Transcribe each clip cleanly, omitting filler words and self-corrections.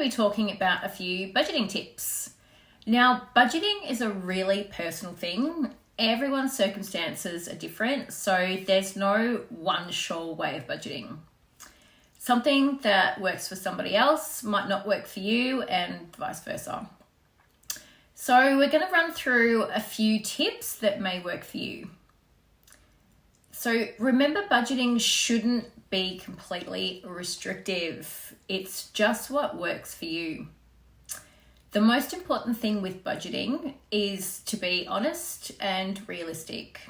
be talking about a few budgeting tips. Now, budgeting is a really personal thing. Everyone's circumstances are different, so there's no one sure way of budgeting. Something that works for somebody else might not work for you, and vice versa. So we're going to run through a few tips that may work for you. So remember, budgeting shouldn't be completely restrictive. It's just what works for you. The most important thing with budgeting is to be honest and realistic.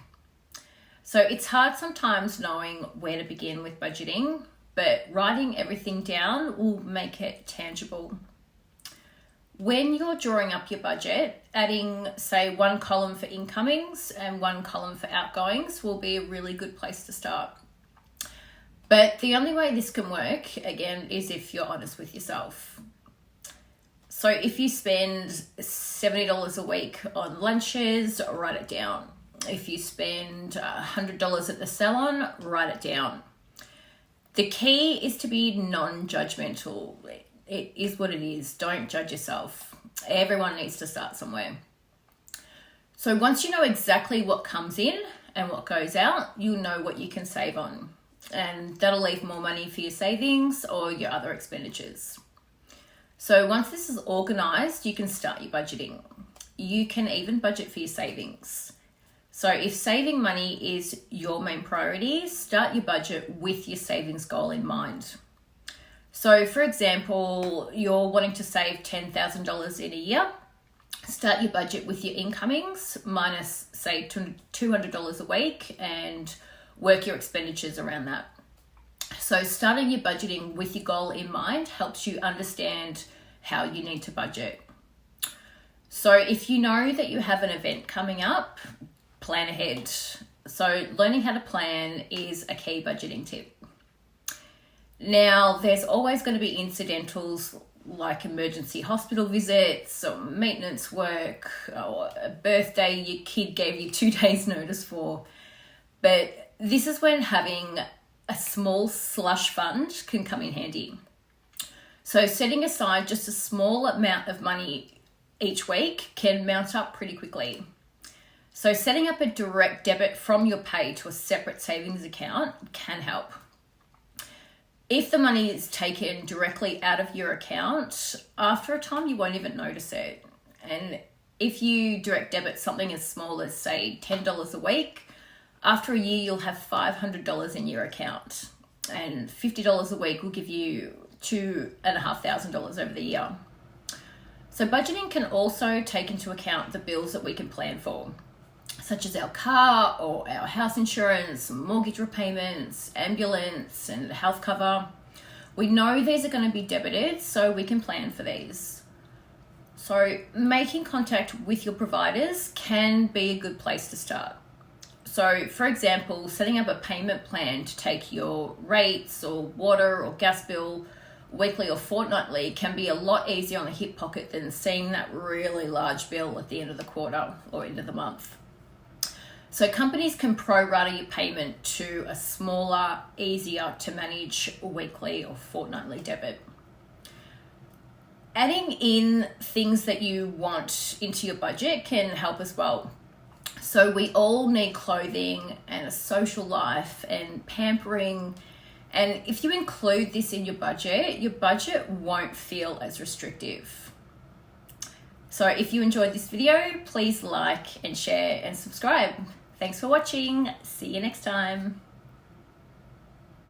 So it's hard sometimes knowing where to begin with budgeting, but writing everything down will make it tangible. When you're drawing up your budget, adding, say, one column for incomings and one column for outgoings will be a really good place to start. But the only way this can work, again, is if you're honest with yourself. So if you spend $70 a week on lunches, write it down. If you spend $100 at the salon, write it down. The key is to be non-judgmental. It is what it is. Don't judge yourself. Everyone needs to start somewhere. So once you know exactly what comes in and what goes out, you'll know what you can save on. And that'll leave more money for your savings or your other expenditures. So once this is organized, you can start your budgeting. You can even budget for your savings. So if saving money is your main priority, start your budget with your savings goal in mind. So for example, you're wanting to save $10,000 in a year. Start your budget with your incomings minus, say, $200 a week and work your expenditures around that. So starting your budgeting with your goal in mind helps you understand how you need to budget. So if you know that you have an event coming up, plan ahead. So learning how to plan is a key budgeting tip. Now, there's always going to be incidentals like emergency hospital visits or maintenance work or a birthday your kid gave you 2 days notice for. But this is when having a small slush fund can come in handy. So setting aside just a small amount of money each week can mount up pretty quickly. So setting up a direct debit from your pay to a separate savings account can help. If the money is taken directly out of your account, after a time you won't even notice it. And if you direct debit something as small as, say, $10 a week, after a year you'll have $500 in your account. And $50 a week will give you $2,500 over the year. So budgeting can also take into account the bills that we can plan for, such as our car or our house insurance, mortgage repayments, ambulance and health cover. We know these are going to be debited, so we can plan for these. So making contact with your providers can be a good place to start. So for example, setting up a payment plan to take your rates or water or gas bill weekly or fortnightly can be a lot easier on the hip pocket than seeing that really large bill at the end of the quarter or end of the month. So companies can pro-rata your payment to a smaller, easier to manage weekly or fortnightly debit. Adding in things that you want into your budget can help as well. So we all need clothing and a social life and pampering. And if you include this in your budget won't feel as restrictive. So if you enjoyed this video, please like and share and subscribe. Thanks for watching. See you next time.